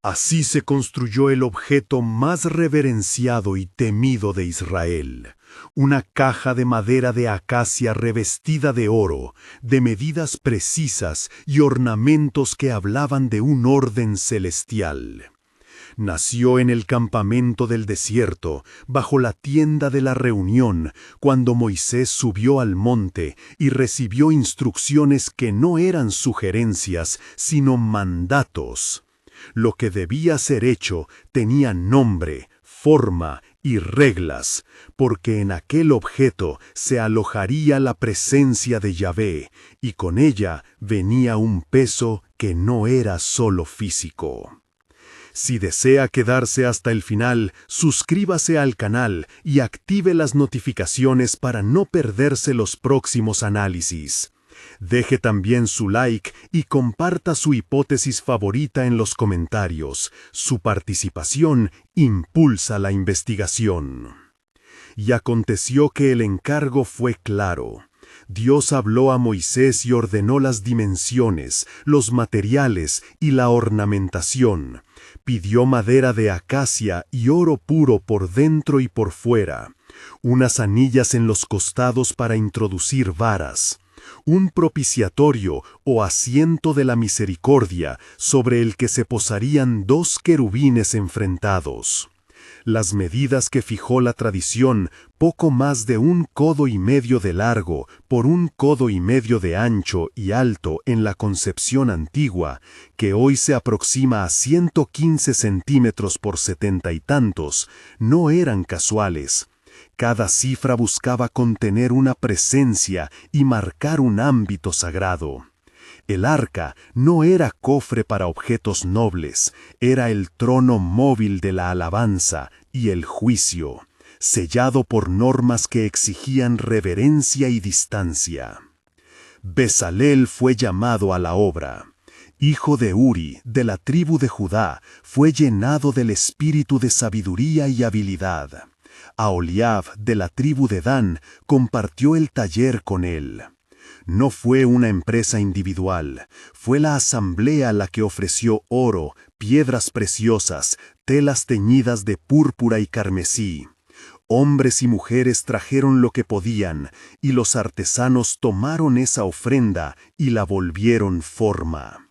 Así se construyó el objeto más reverenciado y temido de Israel, una caja de madera de acacia revestida de oro, de medidas precisas y ornamentos que hablaban de un orden celestial. Nació en el campamento del desierto, bajo la tienda de la reunión, cuando Moisés subió al monte y recibió instrucciones que no eran sugerencias, sino mandatos. Lo que debía ser hecho tenía nombre, forma y reglas, porque en aquel objeto se alojaría la presencia de Yahvé, y con ella venía un peso que no era solo físico. Si desea quedarse hasta el final, suscríbase al canal y active las notificaciones para no perderse los próximos análisis. Deje también su like y comparta su hipótesis favorita en los comentarios. Su participación impulsa la investigación. Y aconteció que el encargo fue claro. Dios habló a Moisés y ordenó las dimensiones, los materiales y la ornamentación. Pidió madera de acacia y oro puro por dentro y por fuera, unas anillas en los costados para introducir varas, un propiciatorio o asiento de la misericordia sobre el que se posarían dos querubines enfrentados. Las medidas que fijó la tradición, poco más de 1,5 codos de largo por 1,5 codos de ancho y alto en la concepción antigua, que hoy se aproxima a 115 centímetros por 70 y tantos, no eran casuales. Cada cifra buscaba contener una presencia y marcar un ámbito sagrado. El arca no era cofre para objetos nobles, era el trono móvil de la alabanza y el juicio, sellado por normas que exigían reverencia y distancia. Bezalel fue llamado a la obra. Hijo de Uri, de la tribu de Judá, fue llenado del espíritu de sabiduría y habilidad. Aholiab, de la tribu de Dan, compartió el taller con él. No fue una empresa individual, fue la asamblea la que ofreció oro, piedras preciosas, telas teñidas de púrpura y carmesí. Hombres y mujeres trajeron lo que podían, y los artesanos tomaron esa ofrenda y la volvieron forma.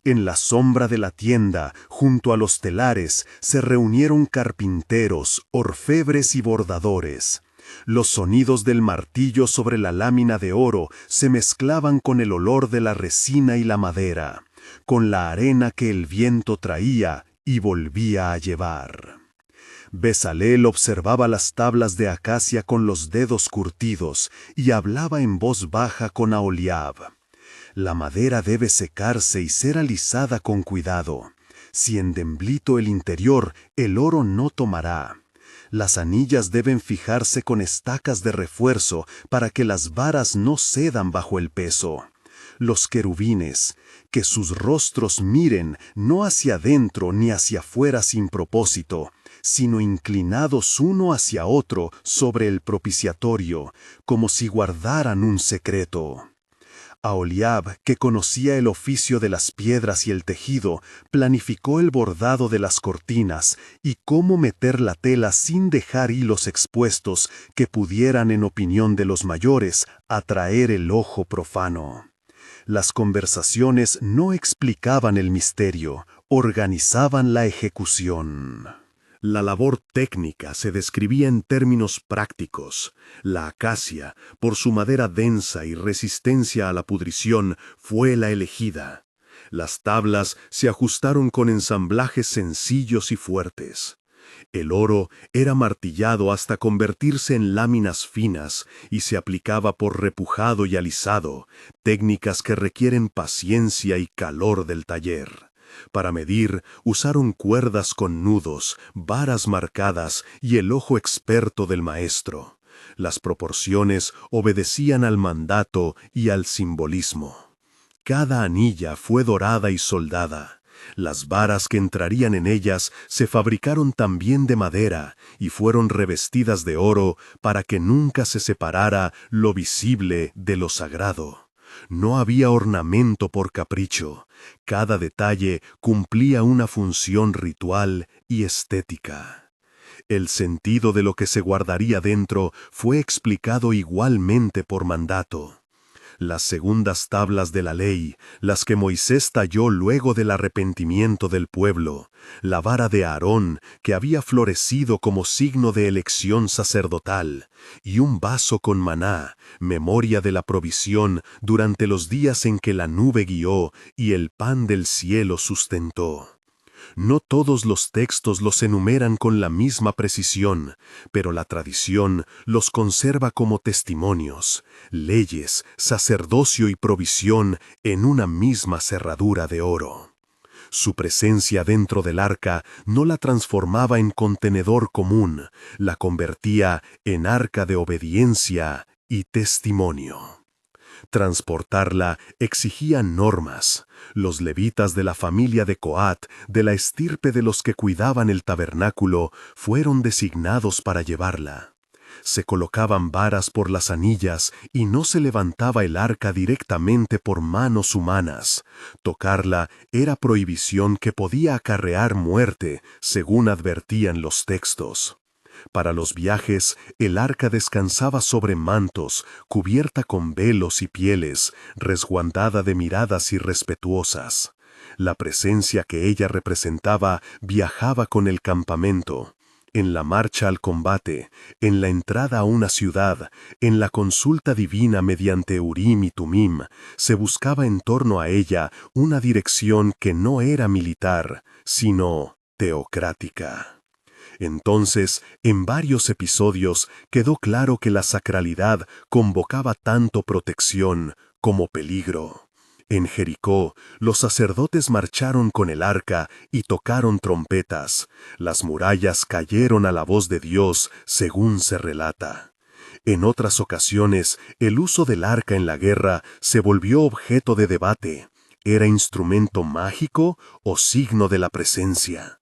En la sombra de la tienda, junto a los telares, se reunieron carpinteros, orfebres y bordadores. Los sonidos del martillo sobre la lámina de oro se mezclaban con el olor de la resina y la madera, con la arena que el viento traía y volvía a llevar. Bezalel observaba las tablas de acacia con los dedos curtidos y hablaba en voz baja con Aholiab. La madera debe secarse y ser alisada con cuidado. Si endemblito el interior, el oro no tomará. Las anillas deben fijarse con estacas de refuerzo para que las varas no cedan bajo el peso. Los querubines, que sus rostros miren no hacia adentro ni hacia afuera sin propósito, sino inclinados uno hacia otro sobre el propiciatorio, como si guardaran un secreto. Aholiab, que conocía el oficio de las piedras y el tejido, planificó el bordado de las cortinas y cómo meter la tela sin dejar hilos expuestos que pudieran, en opinión de los mayores, atraer el ojo profano. Las conversaciones no explicaban el misterio, organizaban la ejecución. La labor técnica se describía en términos prácticos. La acacia, por su madera densa y resistencia a la pudrición, fue la elegida. Las tablas se ajustaron con ensamblajes sencillos y fuertes. El oro era martillado hasta convertirse en láminas finas y se aplicaba por repujado y alisado, técnicas que requieren paciencia y calor del taller. Para medir, usaron cuerdas con nudos, varas marcadas y el ojo experto del maestro. Las proporciones obedecían al mandato y al simbolismo. Cada anilla fue dorada y soldada. Las varas que entrarían en ellas se fabricaron también de madera y fueron revestidas de oro para que nunca se separara lo visible de lo sagrado. No había ornamento por capricho. Cada detalle cumplía una función ritual y estética. El sentido de lo que se guardaría dentro fue explicado igualmente por mandato. Las segundas tablas de la ley, las que Moisés talló luego del arrepentimiento del pueblo, la vara de Aarón, que había florecido como signo de elección sacerdotal, y un vaso con maná, memoria de la provisión durante los días en que la nube guió y el pan del cielo sustentó. No todos los textos los enumeran con la misma precisión, pero la tradición los conserva como testimonios, leyes, sacerdocio y provisión en una misma cerradura de oro. Su presencia dentro del arca no la transformaba en contenedor común, la convertía en arca de obediencia y testimonio. Transportarla exigía normas. Los levitas de la familia de Coat, de la estirpe de los que cuidaban el tabernáculo, fueron designados para llevarla. Se colocaban varas por las anillas y no se levantaba el arca directamente por manos humanas. Tocarla era prohibición que podía acarrear muerte, según advertían los textos. Para los viajes, el arca descansaba sobre mantos, cubierta con velos y pieles, resguardada de miradas irrespetuosas. La presencia que ella representaba viajaba con el campamento. En la marcha al combate, en la entrada a una ciudad, en la consulta divina mediante Urim y Tumim, se buscaba en torno a ella una dirección que no era militar, sino teocrática. Entonces, en varios episodios quedó claro que la sacralidad convocaba tanto protección como peligro. En Jericó, los sacerdotes marcharon con el arca y tocaron trompetas. Las murallas cayeron a la voz de Dios, según se relata. En otras ocasiones, el uso del arca en la guerra se volvió objeto de debate. ¿Era instrumento mágico o signo de la presencia?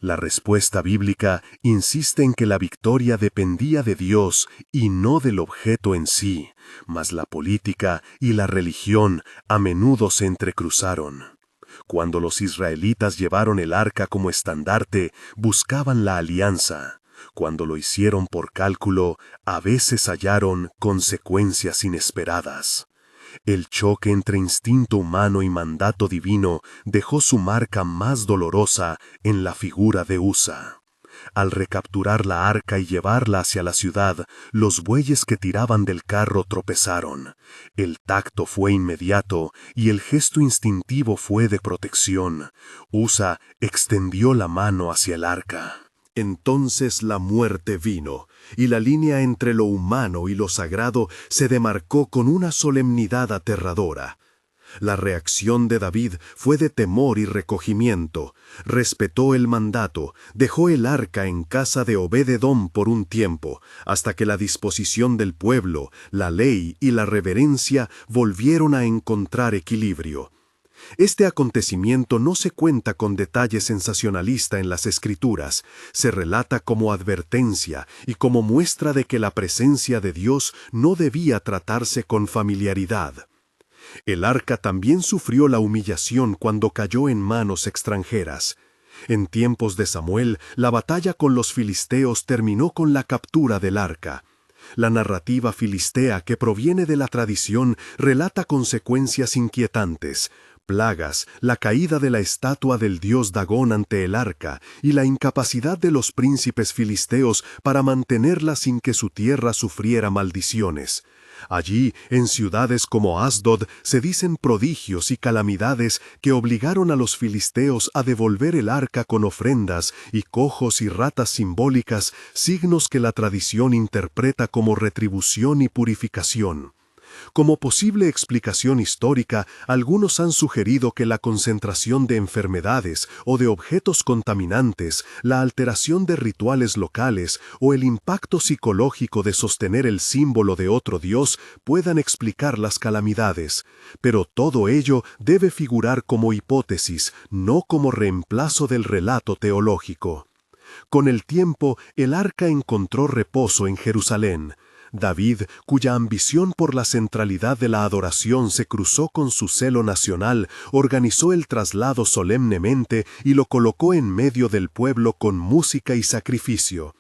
La respuesta bíblica insiste en que la victoria dependía de Dios y no del objeto en sí, mas la política y la religión a menudo se entrecruzaron. Cuando los israelitas llevaron el arca como estandarte, buscaban la alianza. Cuando lo hicieron por cálculo, a veces hallaron consecuencias inesperadas. El choque entre instinto humano y mandato divino dejó su marca más dolorosa en la figura de Usa. Al recapturar la arca y llevarla hacia la ciudad, los bueyes que tiraban del carro tropezaron. El tacto fue inmediato y el gesto instintivo fue de protección. Usa extendió la mano hacia el arca. Entonces la muerte vino, y la línea entre lo humano y lo sagrado se demarcó con una solemnidad aterradora. La reacción de David fue de temor y recogimiento. Respetó el mandato, dejó el arca en casa de Obed-edom por un tiempo, hasta que la disposición del pueblo, la ley y la reverencia volvieron a encontrar equilibrio. Este acontecimiento no se cuenta con detalle sensacionalista en las Escrituras, se relata como advertencia y como muestra de que la presencia de Dios no debía tratarse con familiaridad. El arca también sufrió la humillación cuando cayó en manos extranjeras. En tiempos de Samuel, la batalla con los filisteos terminó con la captura del arca. La narrativa filistea que proviene de la tradición relata consecuencias inquietantes, plagas, la caída de la estatua del dios Dagón ante el arca y la incapacidad de los príncipes filisteos para mantenerla sin que su tierra sufriera maldiciones. Allí, en ciudades como Asdod, se dicen prodigios y calamidades que obligaron a los filisteos a devolver el arca con ofrendas y cojos y ratas simbólicas, signos que la tradición interpreta como retribución y purificación. Como posible explicación histórica, algunos han sugerido que la concentración de enfermedades o de objetos contaminantes, la alteración de rituales locales o el impacto psicológico de sostener el símbolo de otro dios puedan explicar las calamidades, pero todo ello debe figurar como hipótesis, no como reemplazo del relato teológico. Con el tiempo, el arca encontró reposo en Jerusalén. David, cuya ambición por la centralidad de la adoración se cruzó con su celo nacional, organizó el traslado solemnemente y lo colocó en medio del pueblo con música y sacrificio.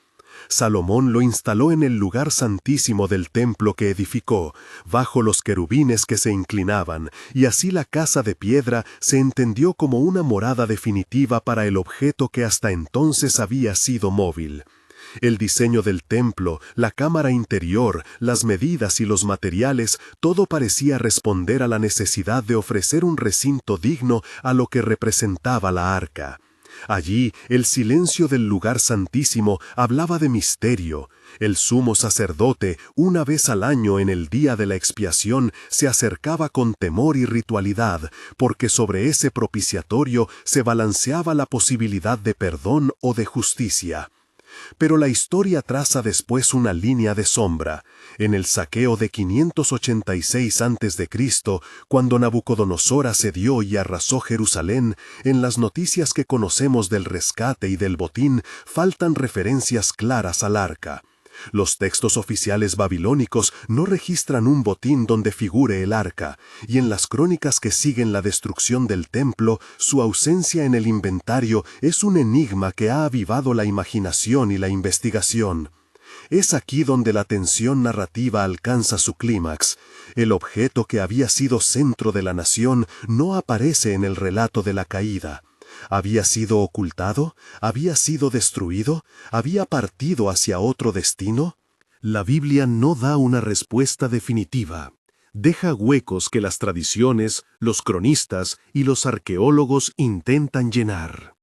Salomón lo instaló en el lugar santísimo del templo que edificó, bajo los querubines que se inclinaban, y así la casa de piedra se entendió como una morada definitiva para el objeto que hasta entonces había sido móvil. El diseño del templo, la cámara interior, las medidas y los materiales, todo parecía responder a la necesidad de ofrecer un recinto digno a lo que representaba la arca. Allí, el silencio del lugar santísimo hablaba de misterio. El sumo sacerdote, una vez al año en el día de la expiación, se acercaba con temor y ritualidad, porque sobre ese propiciatorio se balanceaba la posibilidad de perdón o de justicia. Pero la historia traza después una línea de sombra. En el saqueo de 586 a.C., cuando Nabucodonosor asedió y arrasó Jerusalén, en las noticias que conocemos del rescate y del botín faltan referencias claras al arca. Los textos oficiales babilónicos no registran un botín donde figure el arca, y en las crónicas que siguen la destrucción del templo, su ausencia en el inventario es un enigma que ha avivado la imaginación y la investigación. Es aquí donde la tensión narrativa alcanza su clímax. El objeto que había sido centro de la nación no aparece en el relato de la caída. ¿Había sido ocultado? ¿Había sido destruido? ¿Había partido hacia otro destino? La Biblia no da una respuesta definitiva. Deja huecos que las tradiciones, los cronistas y los arqueólogos intentan llenar.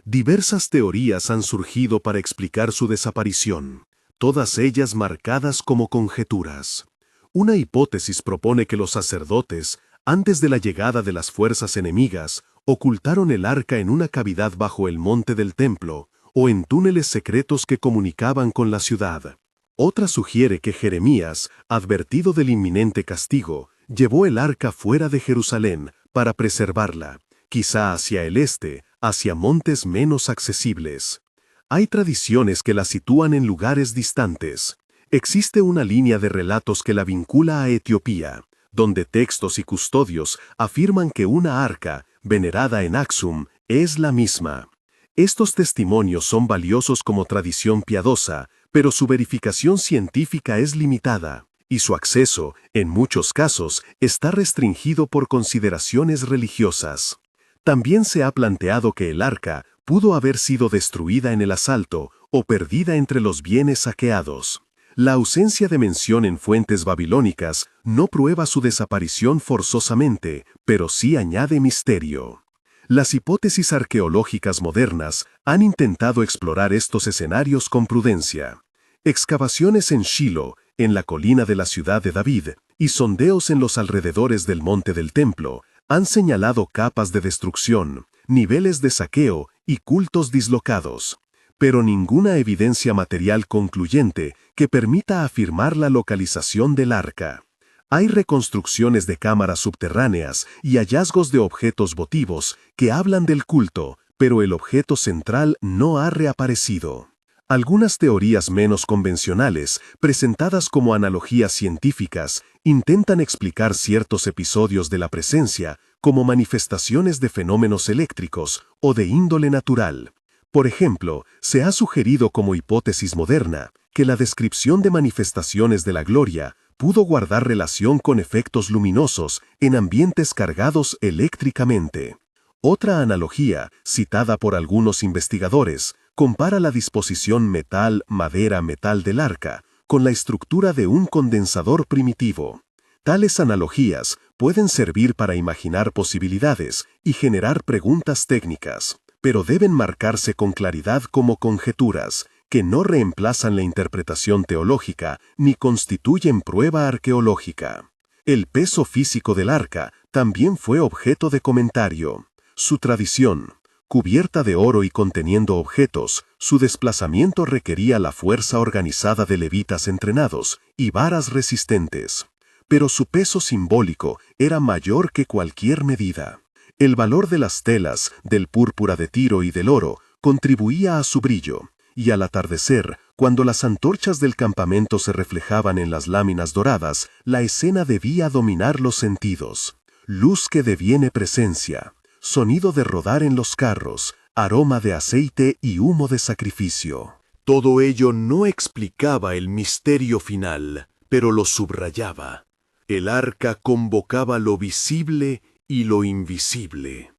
Diversas teorías han surgido para explicar su desaparición, todas ellas marcadas como conjeturas. Una hipótesis propone que los sacerdotes, antes de la llegada de las fuerzas enemigas, ocultaron el arca en una cavidad bajo el monte del templo o en túneles secretos que comunicaban con la ciudad. Otra sugiere que Jeremías, advertido del inminente castigo, llevó el arca fuera de Jerusalén para preservarla, quizá hacia el este, hacia montes menos accesibles. Hay tradiciones que la sitúan en lugares distantes. Existe una línea de relatos que la vincula a Etiopía, donde textos y custodios afirman que una arca, venerada en Axum, es la misma. Estos testimonios son valiosos como tradición piadosa, pero su verificación científica es limitada, y su acceso, en muchos casos, está restringido por consideraciones religiosas. También se ha planteado que el arca pudo haber sido destruida en el asalto o perdida entre los bienes saqueados. La ausencia de mención en fuentes babilónicas no prueba su desaparición forzosamente, pero sí añade misterio. Las hipótesis arqueológicas modernas han intentado explorar estos escenarios con prudencia. Excavaciones en Shilo, en la colina de la ciudad de David, y sondeos en los alrededores del monte del templo han señalado capas de destrucción, niveles de saqueo y cultos dislocados, pero ninguna evidencia material concluyente que permita afirmar la localización del arca. Hay reconstrucciones de cámaras subterráneas y hallazgos de objetos votivos que hablan del culto, pero el objeto central no ha reaparecido. Algunas teorías menos convencionales, presentadas como analogías científicas, intentan explicar ciertos episodios de la presencia como manifestaciones de fenómenos eléctricos o de índole natural. Por ejemplo, se ha sugerido como hipótesis moderna que la descripción de manifestaciones de la gloria pudo guardar relación con efectos luminosos en ambientes cargados eléctricamente. Otra analogía, citada por algunos investigadores, compara la disposición metal-madera-metal del arca con la estructura de un condensador primitivo. Tales analogías pueden servir para imaginar posibilidades y generar preguntas técnicas, pero deben marcarse con claridad como conjeturas, que no reemplazan la interpretación teológica ni constituyen prueba arqueológica. El peso físico del arca también fue objeto de comentario. Su tradición, cubierta de oro y conteniendo objetos, su desplazamiento requería la fuerza organizada de levitas entrenados y varas resistentes. Pero su peso simbólico era mayor que cualquier medida. El valor de las telas, del púrpura de Tiro y del oro, contribuía a su brillo, y al atardecer, Cuando las antorchas del campamento se reflejaban en las láminas doradas, la escena debía dominar los sentidos. Luz que deviene presencia, sonido de rodar en los carros, aroma de aceite y humo de sacrificio. Todo ello no explicaba el misterio final, pero lo subrayaba. El arca convocaba lo visible y lo invisible.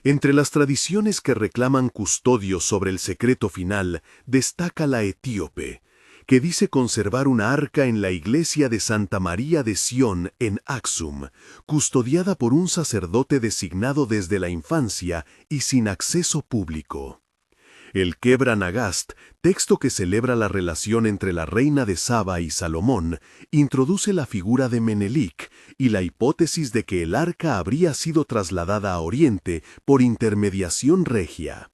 Entre las tradiciones que reclaman custodio sobre el secreto final, destaca la etíope, que dice conservar una arca en la iglesia de Santa María de Sión en Aksum, custodiada por un sacerdote designado desde la infancia y sin acceso público. El Kebra Nagast, texto que celebra la relación entre la reina de Saba y Salomón, introduce la figura de Menelik y la hipótesis de que el arca habría sido trasladada a Oriente por intermediación regia.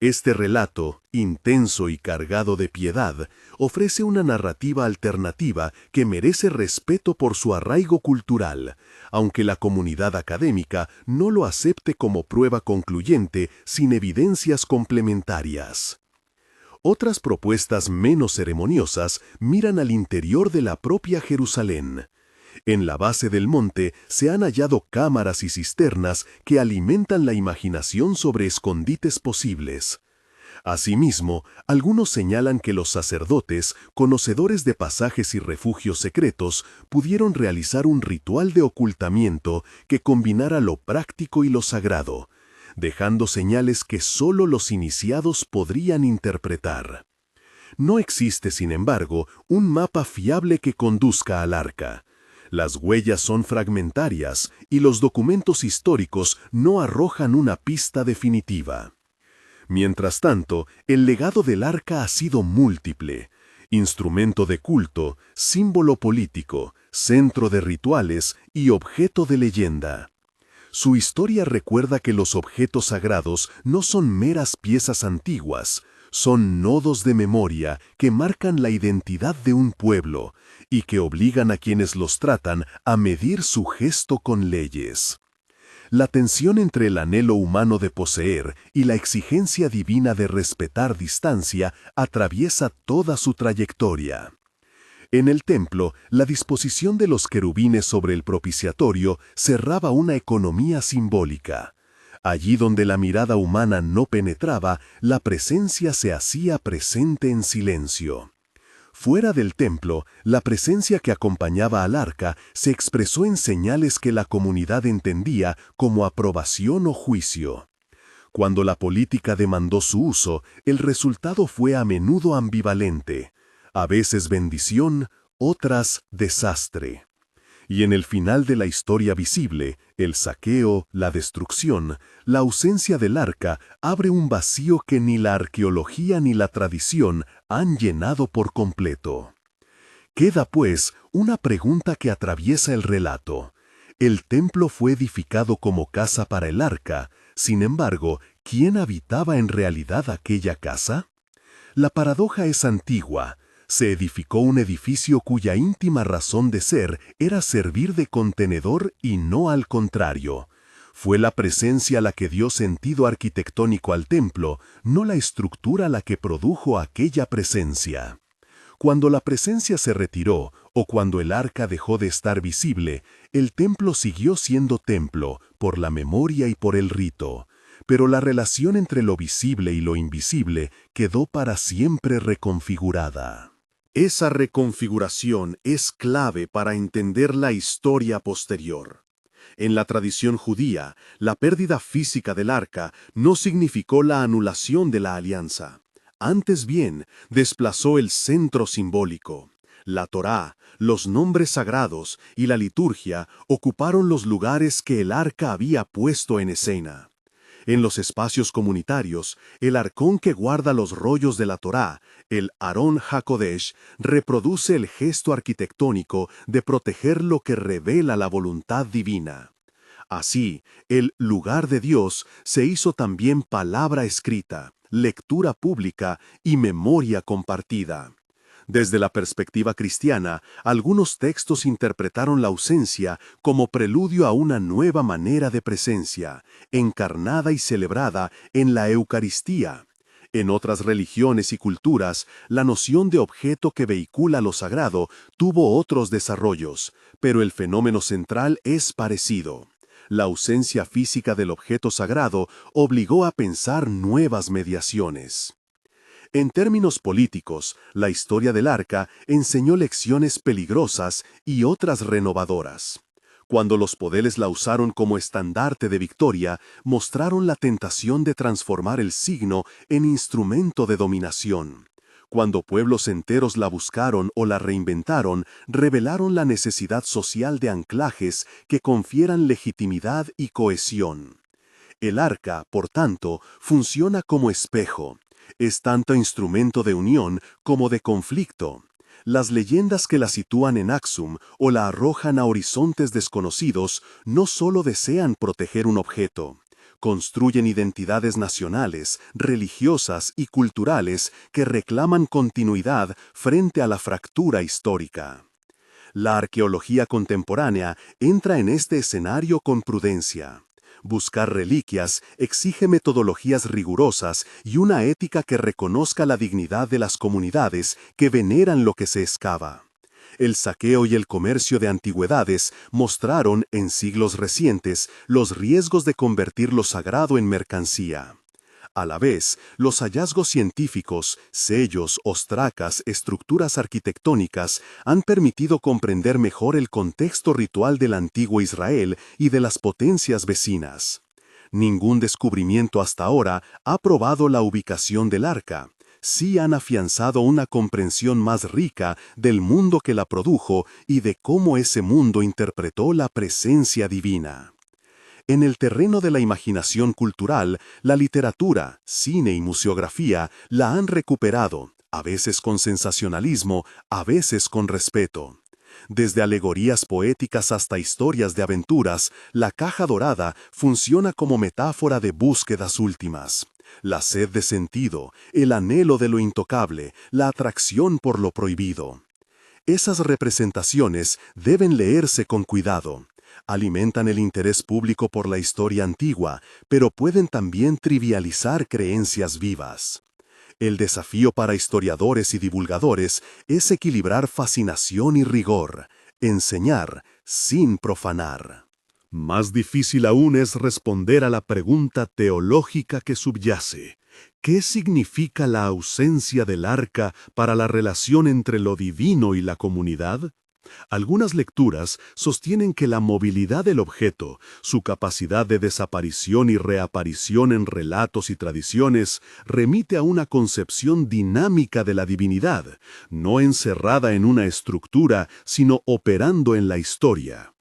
Este relato, intenso y cargado de piedad, ofrece una narrativa alternativa que merece respeto por su arraigo cultural, aunque la comunidad académica no lo acepte como prueba concluyente sin evidencias complementarias. Otras propuestas menos ceremoniosas miran al interior de la propia Jerusalén. En la base del monte se han hallado cámaras y cisternas que alimentan la imaginación sobre escondites posibles. Asimismo, algunos señalan que los sacerdotes, conocedores de pasajes y refugios secretos, pudieron realizar un ritual de ocultamiento que combinara lo práctico y lo sagrado, dejando señales que solo los iniciados podrían interpretar. No existe, sin embargo, un mapa fiable que conduzca al arca. Las huellas son fragmentarias y los documentos históricos no arrojan una pista definitiva. Mientras tanto, el legado del arca ha sido múltiple: instrumento de culto, símbolo político, centro de rituales y objeto de leyenda. Su historia recuerda que los objetos sagrados no son meras piezas antiguas, son nodos de memoria que marcan la identidad de un pueblo y que obligan a quienes los tratan a medir su gesto con leyes. La tensión entre el anhelo humano de poseer y la exigencia divina de respetar distancia atraviesa toda su trayectoria. En el templo, la disposición de los querubines sobre el propiciatorio cerraba una economía simbólica. Allí donde la mirada humana no penetraba, la presencia se hacía presente en silencio. Fuera del templo, la presencia que acompañaba al arca se expresó en señales que la comunidad entendía como aprobación o juicio. Cuando la política demandó su uso, el resultado fue a menudo ambivalente, a veces bendición, otras desastre. Y en el final de la historia visible, el saqueo, la destrucción, la ausencia del arca abre un vacío que ni la arqueología ni la tradición han llenado por completo. Queda, pues, una pregunta que atraviesa el relato. El templo fue edificado como casa para el arca, sin embargo, ¿quién habitaba en realidad aquella casa? La paradoja es antigua. Se edificó un edificio cuya íntima razón de ser era servir de contenedor y no al contrario. Fue la presencia la que dio sentido arquitectónico al templo, no la estructura la que produjo aquella presencia. Cuando la presencia se retiró o cuando el arca dejó de estar visible, el templo siguió siendo templo por la memoria y por el rito. Pero la relación entre lo visible y lo invisible quedó para siempre reconfigurada. Esa reconfiguración es clave para entender la historia posterior. En la tradición judía, la pérdida física del arca no significó la anulación de la alianza. Antes bien, desplazó el centro simbólico. La Torá, los nombres sagrados y la liturgia ocuparon los lugares que el arca había puesto en escena. En los espacios comunitarios, el arcón que guarda los rollos de la Torá, el Aarón HaKodesh, reproduce el gesto arquitectónico de proteger lo que revela la voluntad divina. Así, el lugar de Dios se hizo también palabra escrita, lectura pública y memoria compartida. Desde la perspectiva cristiana, algunos textos interpretaron la ausencia como preludio a una nueva manera de presencia, encarnada y celebrada en la Eucaristía. En otras religiones y culturas, la noción de objeto que vehicula lo sagrado tuvo otros desarrollos, pero el fenómeno central es parecido. La ausencia física del objeto sagrado obligó a pensar nuevas mediaciones. En términos políticos, la historia del arca enseñó lecciones peligrosas y otras renovadoras. Cuando los poderes la usaron como estandarte de victoria, mostraron la tentación de transformar el signo en instrumento de dominación. Cuando pueblos enteros la buscaron o la reinventaron, revelaron la necesidad social de anclajes que confieran legitimidad y cohesión. El arca, por tanto, funciona como espejo. Es tanto instrumento de unión como de conflicto. Las leyendas que la sitúan en Axum o la arrojan a horizontes desconocidos no solo desean proteger un objeto, construyen identidades nacionales, religiosas y culturales que reclaman continuidad frente a la fractura histórica. La arqueología contemporánea entra en este escenario con prudencia. Buscar reliquias exige metodologías rigurosas y una ética que reconozca la dignidad de las comunidades que veneran lo que se excava. El saqueo y el comercio de antigüedades mostraron, en siglos recientes, los riesgos de convertir lo sagrado en mercancía. A la vez, los hallazgos científicos, sellos, ostracas, estructuras arquitectónicas han permitido comprender mejor el contexto ritual del antiguo Israel y de las potencias vecinas. Ningún descubrimiento hasta ahora ha probado la ubicación del arca. Sí han afianzado una comprensión más rica del mundo que la produjo y de cómo ese mundo interpretó la presencia divina. En el terreno de la imaginación cultural, la literatura, cine y museografía la han recuperado, a veces con sensacionalismo, a veces con respeto. Desde alegorías poéticas hasta historias de aventuras, la caja dorada funciona como metáfora de búsquedas últimas. La sed de sentido, el anhelo de lo intocable, la atracción por lo prohibido. Esas representaciones deben leerse con cuidado. Alimentan el interés público por la historia antigua, pero pueden también trivializar creencias vivas. El desafío para historiadores y divulgadores es equilibrar fascinación y rigor, enseñar sin profanar. Más difícil aún es responder a la pregunta teológica que subyace. ¿Qué significa la ausencia del arca para la relación entre lo divino y la comunidad? Algunas lecturas sostienen que la movilidad del objeto, su capacidad de desaparición y reaparición en relatos y tradiciones, remite a una concepción dinámica de la divinidad, no encerrada en una estructura, sino operando en la historia.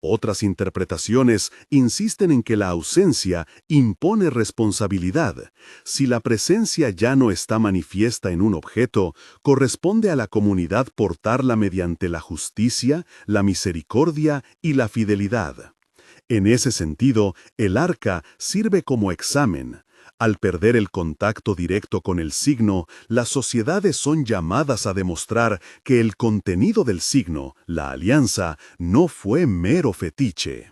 Otras interpretaciones insisten en que la ausencia impone responsabilidad. Si la presencia ya no está manifiesta en un objeto, corresponde a la comunidad portarla mediante la justicia, la misericordia y la fidelidad. En ese sentido, el arca sirve como examen. Al perder el contacto directo con el signo, las sociedades son llamadas a demostrar que el contenido del signo, la alianza, no fue mero fetiche.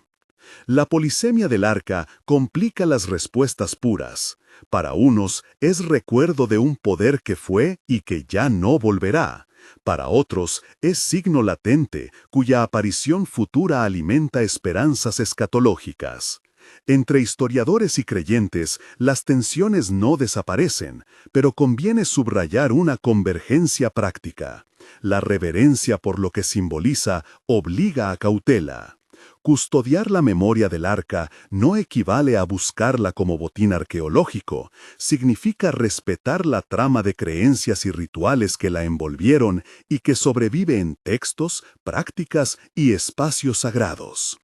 La polisemia del arca complica las respuestas puras. Para unos es recuerdo de un poder que fue y que ya no volverá. Para otros es signo latente, cuya aparición futura alimenta esperanzas escatológicas. Entre historiadores y creyentes, las tensiones no desaparecen, pero conviene subrayar una convergencia práctica. La reverencia por lo que simboliza obliga a cautela. Custodiar la memoria del arca no equivale a buscarla como botín arqueológico, significa respetar la trama de creencias y rituales que la envolvieron y que sobrevive en textos, prácticas y espacios sagrados.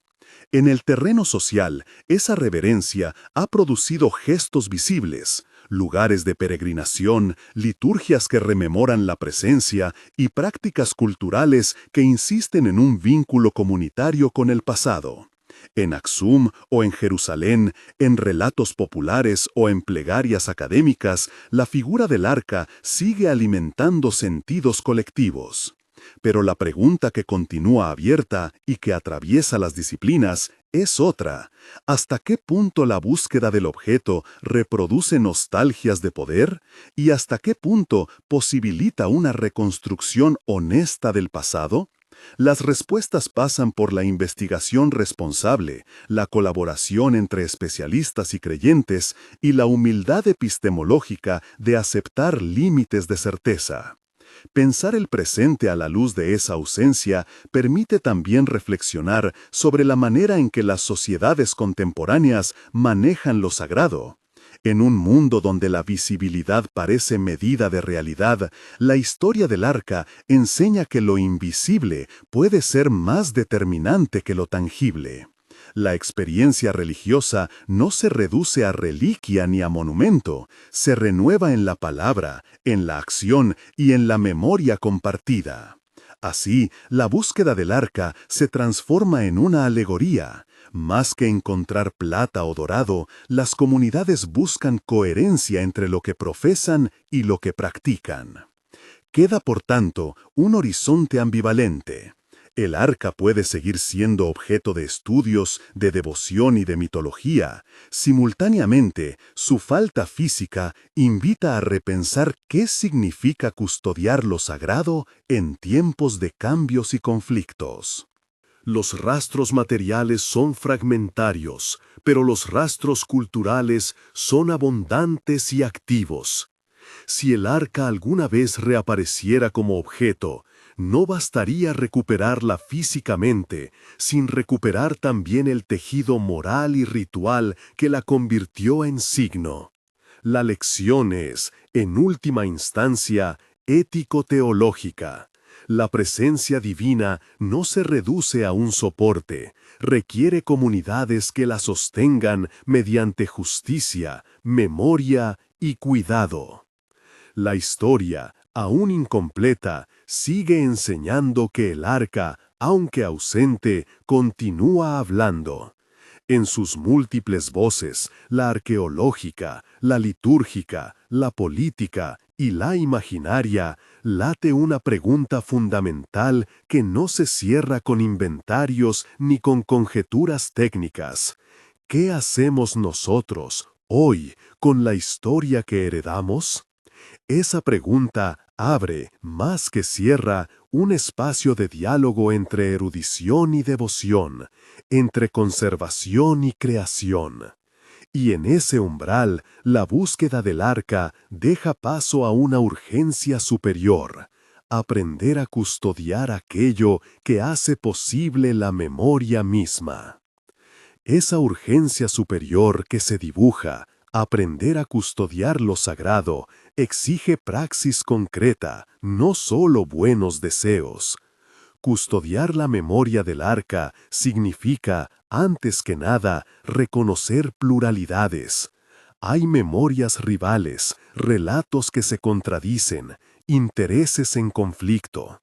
En el terreno social, esa reverencia ha producido gestos visibles, lugares de peregrinación, liturgias que rememoran la presencia y prácticas culturales que insisten en un vínculo comunitario con el pasado. En Axum o en Jerusalén, en relatos populares o en plegarias académicas, la figura del arca sigue alimentando sentidos colectivos. Pero la pregunta que continúa abierta y que atraviesa las disciplinas es otra. ¿Hasta qué punto la búsqueda del objeto reproduce nostalgias de poder? ¿Y hasta qué punto posibilita una reconstrucción honesta del pasado? Las respuestas pasan por la investigación responsable, la colaboración entre especialistas y creyentes y la humildad epistemológica de aceptar límites de certeza. Pensar el presente a la luz de esa ausencia permite también reflexionar sobre la manera en que las sociedades contemporáneas manejan lo sagrado. En un mundo donde la visibilidad parece medida de realidad, la historia del arca enseña que lo invisible puede ser más determinante que lo tangible. La experiencia religiosa no se reduce a reliquia ni a monumento, se renueva en la palabra, en la acción y en la memoria compartida. Así, la búsqueda del arca se transforma en una alegoría. Más que encontrar plata o dorado, las comunidades buscan coherencia entre lo que profesan y lo que practican. Queda, por tanto, un horizonte ambivalente. El arca puede seguir siendo objeto de estudios, de devoción y de mitología. Simultáneamente, su falta física invita a repensar qué significa custodiar lo sagrado en tiempos de cambios y conflictos. Los rastros materiales son fragmentarios, pero los rastros culturales son abundantes y activos. Si el arca alguna vez reapareciera como objeto, no bastaría recuperarla físicamente, sin recuperar también el tejido moral y ritual que la convirtió en signo. La lección es, en última instancia, ético-teológica. La presencia divina no se reduce a un soporte, requiere comunidades que la sostengan mediante justicia, memoria y cuidado. La historia, aún incompleta, sigue enseñando que el arca, aunque ausente, continúa hablando. En sus múltiples voces, la arqueológica, la litúrgica, la política y la imaginaria, late una pregunta fundamental que no se cierra con inventarios ni con conjeturas técnicas. ¿Qué hacemos nosotros, hoy, con la historia que heredamos? Esa pregunta abre, más que cierra, un espacio de diálogo entre erudición y devoción, entre conservación y creación. Y en ese umbral, la búsqueda del arca deja paso a una urgencia superior, aprender a custodiar aquello que hace posible la memoria misma. Esa urgencia superior que se dibuja, aprender a custodiar lo sagrado, exige praxis concreta, no solo buenos deseos. Custodiar la memoria del arca significa, antes que nada, reconocer pluralidades. Hay memorias rivales, relatos que se contradicen, intereses en conflicto.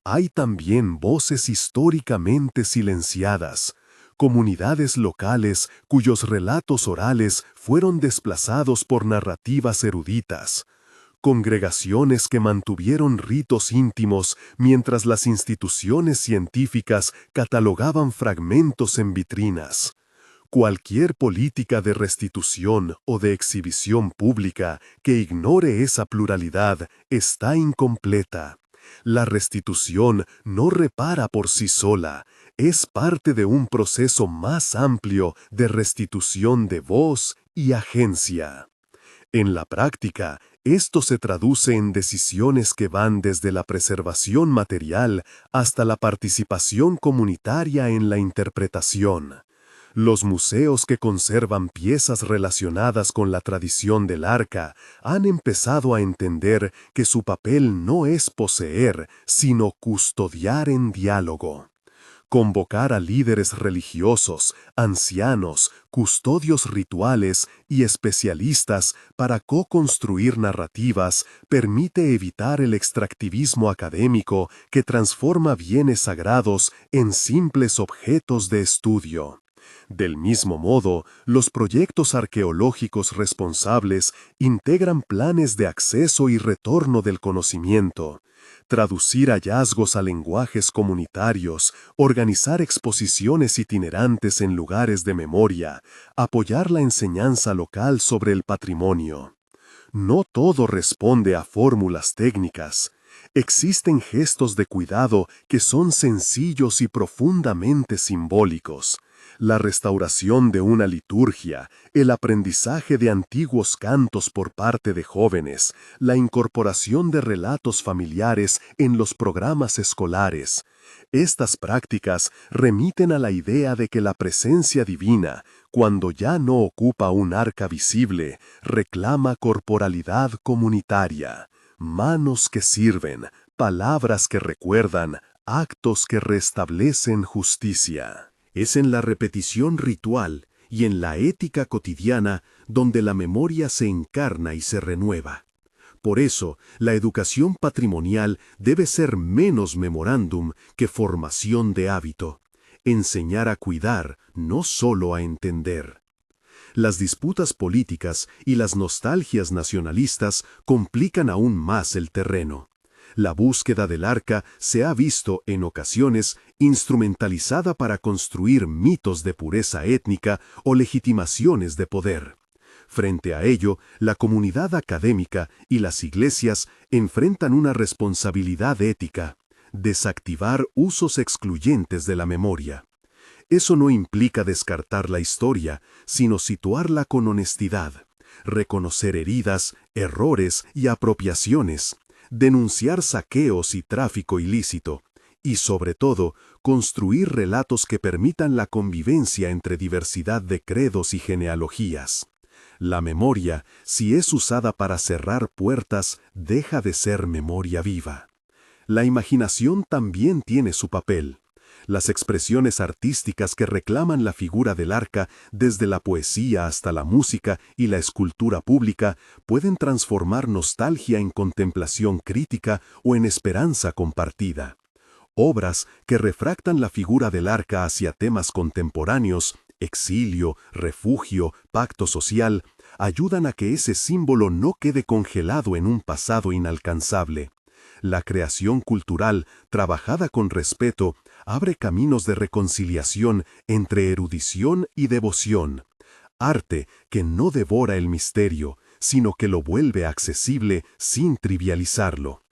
Hay también voces históricamente silenciadas, comunidades locales cuyos relatos orales fueron desplazados por narrativas eruditas, congregaciones que mantuvieron ritos íntimos mientras las instituciones científicas catalogaban fragmentos en vitrinas. Cualquier política de restitución o de exhibición pública que ignore esa pluralidad está incompleta. La restitución no repara por sí sola, es parte de un proceso más amplio de restitución de voz y agencia. En la práctica, esto se traduce en decisiones que van desde la preservación material hasta la participación comunitaria en la interpretación. Los museos que conservan piezas relacionadas con la tradición del arca han empezado a entender que su papel no es poseer, sino custodiar en diálogo. Convocar a líderes religiosos, ancianos, custodios rituales y especialistas para co-construir narrativas permite evitar el extractivismo académico que transforma bienes sagrados en simples objetos de estudio. Del mismo modo, los proyectos arqueológicos responsables integran planes de acceso y retorno del conocimiento, traducir hallazgos a lenguajes comunitarios, organizar exposiciones itinerantes en lugares de memoria, apoyar la enseñanza local sobre el patrimonio. No todo responde a fórmulas técnicas. Existen gestos de cuidado que son sencillos y profundamente simbólicos. La restauración de una liturgia, el aprendizaje de antiguos cantos por parte de jóvenes, la incorporación de relatos familiares en los programas escolares. Estas prácticas remiten a la idea de que la presencia divina, cuando ya no ocupa un arca visible, reclama corporalidad comunitaria, manos que sirven, palabras que recuerdan, actos que restablecen justicia. Es en la repetición ritual y en la ética cotidiana donde la memoria se encarna y se renueva. Por eso, la educación patrimonial debe ser menos memorándum que formación de hábito. Enseñar a cuidar, no solo a entender. Las disputas políticas y las nostalgias nacionalistas complican aún más el terreno. La búsqueda del arca se ha visto, en ocasiones, instrumentalizada para construir mitos de pureza étnica o legitimaciones de poder. Frente a ello, la comunidad académica y las iglesias enfrentan una responsabilidad ética: desactivar usos excluyentes de la memoria. Eso no implica descartar la historia, sino situarla con honestidad, reconocer heridas, errores y apropiaciones, denunciar saqueos y tráfico ilícito, y sobre todo, construir relatos que permitan la convivencia entre diversidad de credos y genealogías. La memoria, si es usada para cerrar puertas, deja de ser memoria viva. La imaginación también tiene su papel. Las expresiones artísticas que reclaman la figura del arca, desde la poesía hasta la música y la escultura pública, pueden transformar nostalgia en contemplación crítica o en esperanza compartida. Obras que refractan la figura del arca hacia temas contemporáneos, exilio, refugio, pacto social, ayudan a que ese símbolo no quede congelado en un pasado inalcanzable. La creación cultural, trabajada con respeto, abre caminos de reconciliación entre erudición y devoción. Arte que no devora el misterio, sino que lo vuelve accesible sin trivializarlo.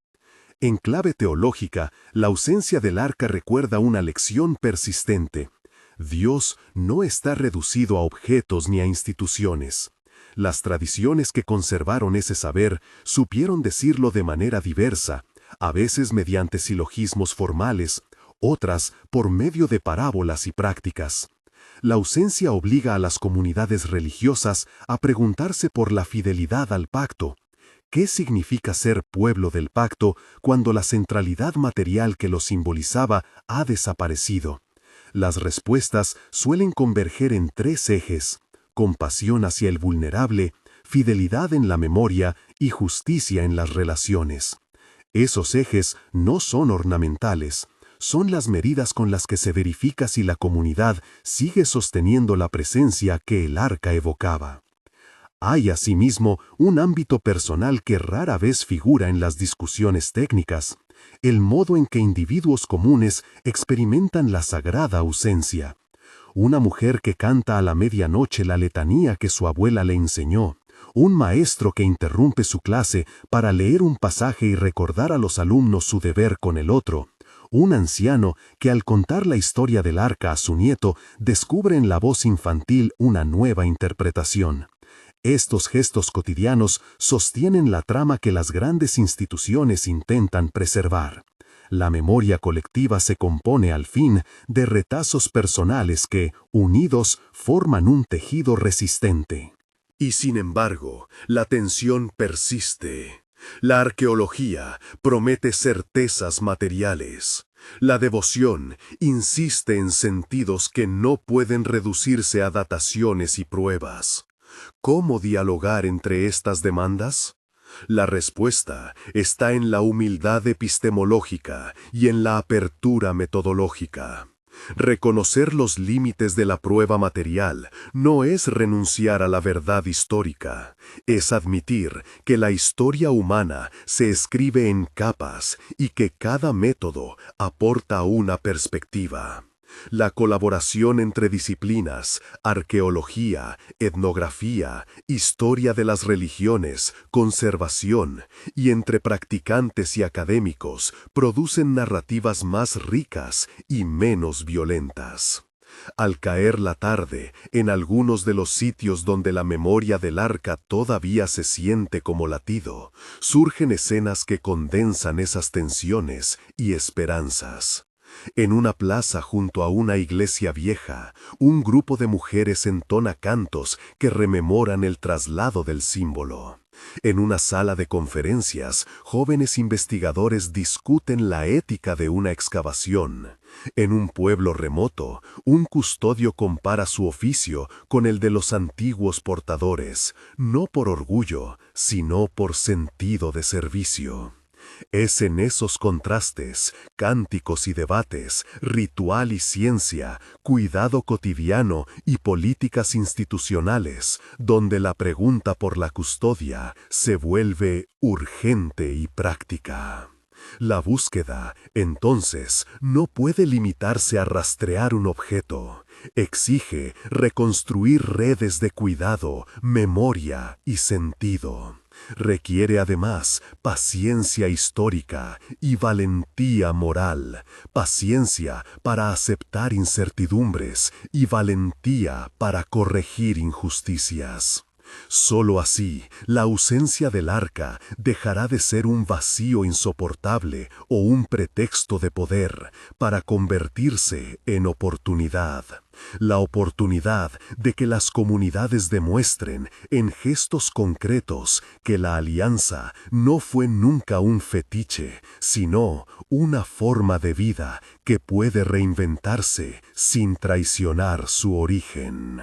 En clave teológica, la ausencia del arca recuerda una lección persistente. Dios no está reducido a objetos ni a instituciones. Las tradiciones que conservaron ese saber supieron decirlo de manera diversa, a veces mediante silogismos formales, otras por medio de parábolas y prácticas. La ausencia obliga a las comunidades religiosas a preguntarse por la fidelidad al pacto. ¿Qué significa ser pueblo del pacto cuando la centralidad material que lo simbolizaba ha desaparecido? Las respuestas suelen converger en tres ejes: compasión hacia el vulnerable, fidelidad en la memoria y justicia en las relaciones. Esos ejes no son ornamentales, son las medidas con las que se verifica si la comunidad sigue sosteniendo la presencia que el arca evocaba. Hay asimismo un ámbito personal que rara vez figura en las discusiones técnicas: el modo en que individuos comunes experimentan la sagrada ausencia. Una mujer que canta a la medianoche la letanía que su abuela le enseñó, un maestro que interrumpe su clase para leer un pasaje y recordar a los alumnos su deber con el otro, un anciano que al contar la historia del arca a su nieto descubre en la voz infantil una nueva interpretación. Estos gestos cotidianos sostienen la trama que las grandes instituciones intentan preservar. La memoria colectiva se compone, al fin, de retazos personales que, unidos, forman un tejido resistente. Y sin embargo, la tensión persiste. La arqueología promete certezas materiales. La devoción insiste en sentidos que no pueden reducirse a dataciones y pruebas. ¿Cómo dialogar entre estas demandas? La respuesta está en la humildad epistemológica y en la apertura metodológica. Reconocer los límites de la prueba material no es renunciar a la verdad histórica, es admitir que la historia humana se escribe en capas y que cada método aporta una perspectiva. La colaboración entre disciplinas, arqueología, etnografía, historia de las religiones, conservación, y entre practicantes y académicos producen narrativas más ricas y menos violentas. Al caer la tarde, en algunos de los sitios donde la memoria del arca todavía se siente como latido, surgen escenas que condensan esas tensiones y esperanzas. En una plaza junto a una iglesia vieja, un grupo de mujeres entona cantos que rememoran el traslado del símbolo. En una sala de conferencias, jóvenes investigadores discuten la ética de una excavación. En un pueblo remoto, un custodio compara su oficio con el de los antiguos portadores, no por orgullo, sino por sentido de servicio. Es en esos contrastes, cánticos y debates, ritual y ciencia, cuidado cotidiano y políticas institucionales, donde la pregunta por la custodia se vuelve urgente y práctica. La búsqueda, entonces, no puede limitarse a rastrear un objeto. Exige reconstruir redes de cuidado, memoria y sentido. Requiere además paciencia histórica y valentía moral, paciencia para aceptar incertidumbres y valentía para corregir injusticias. Solo así, la ausencia del arca dejará de ser un vacío insoportable o un pretexto de poder para convertirse en oportunidad. La oportunidad de que las comunidades demuestren en gestos concretos que la alianza no fue nunca un fetiche, sino una forma de vida que puede reinventarse sin traicionar su origen.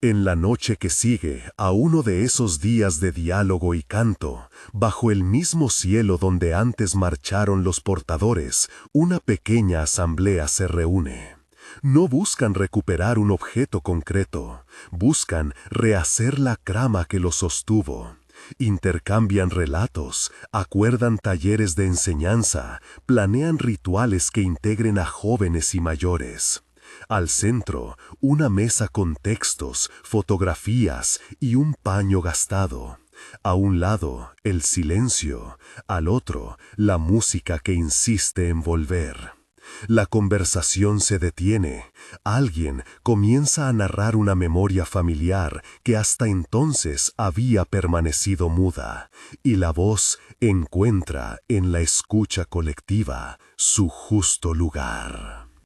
En la noche que sigue a uno de esos días de diálogo y canto, bajo el mismo cielo donde antes marcharon los portadores, una pequeña asamblea se reúne. No buscan recuperar un objeto concreto, buscan rehacer la trama que lo sostuvo. Intercambian relatos, acuerdan talleres de enseñanza, planean rituales que integren a jóvenes y mayores. Al centro, una mesa con textos, fotografías y un paño gastado. A un lado, el silencio, al otro, la música que insiste en volver. La conversación se detiene. Alguien comienza a narrar una memoria familiar que hasta entonces había permanecido muda, y la voz encuentra en la escucha colectiva su justo lugar.